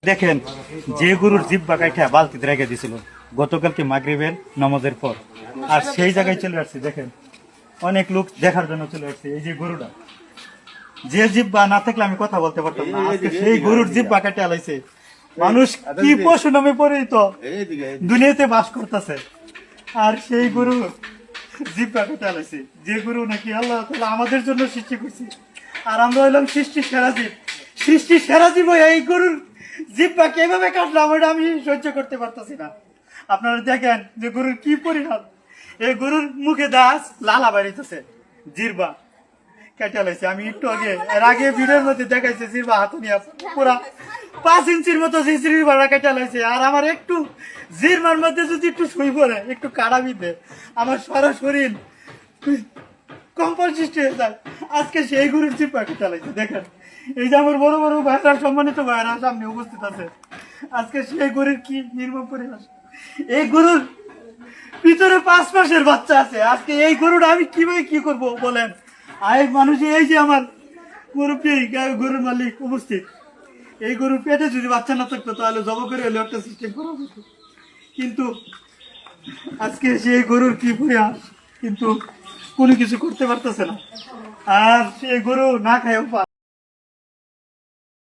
দেখেন যে গরুর জিব্বা কাইঠা বালতিতে রেখে দিছিল গতকালকে মাগরিবের নামাজের পর, আর সেই জায়গায় চলে আসছে। দেখেন অনেক লোক দেখার জন্য চলে আসছে। এই যে গরুটা, যে জিব্বা না থাকলে আমি কথা বলতে পারতাম না, আজকে সেই গরুর জিব্বা কাটে আলাইছে। মানুষ কি পশু নামে পরিচিত দুনিয়াতে বাস করতেছে, আর সেই গরু জিব্বা কাটে আলাইছে। যে গরু নাকি আল্লাহ তাআলা আমাদের জন্য সৃষ্টি করছে, আর আমরা হইলাম সৃষ্টির সেরা জীব। সৃষ্টির সেরা জীব এই গরুর জিব্বা কিভাবে কাটলাম এটা আমি সহ্য করতে পারতেছি না। আপনারা দেখেন যে গরুর কি পরিণাম। এই গরুর মুখে দাস লালা বাড়িতেছে, জিরবা কেটে লাইছে। আমি একটু আগে এর আগে ভিডিওর মধ্যে দেখাইছে জিরবা হাতে নিয়ে পুরা 5 ইঞ্চির মতো জিরবা কেটে লাইছে। আর আমার একটু জিরবার মধ্যে যদি একটু শুই পড়ে, একটু কাড়া বিধে, আমার সারা শরীর কম্পন সৃষ্টি হয়ে যায়। আজকে সেই গরুর জিব্বা কেটে লাইছে। দেখেন এই যে আমার বড় বড় ভাইরা, সম্মানিত ভাইরা সামনে উপস্থিত আছে, আজকে সেই গরুর কি নির্মম পরিবেশ। এই গরুর ভিতরে 5 মাসের বাচ্চা আছে। আজকে এই গরুটা আমি কিভাবে কি করব বলেন। আরেক মানুষ, এই যে আমার গরুর মালিক উপস্থিত, এই গরুর পেটে যদি বাচ্চা না থাকতো তাহলে জব করে হলে একটা সিস্টেম করা হতো। কিন্তু আজকে সেই গরুর কি পরিহাস, কিন্তু কোনো কিছু করতে পারতেছে না। আর সেই গরু না খায়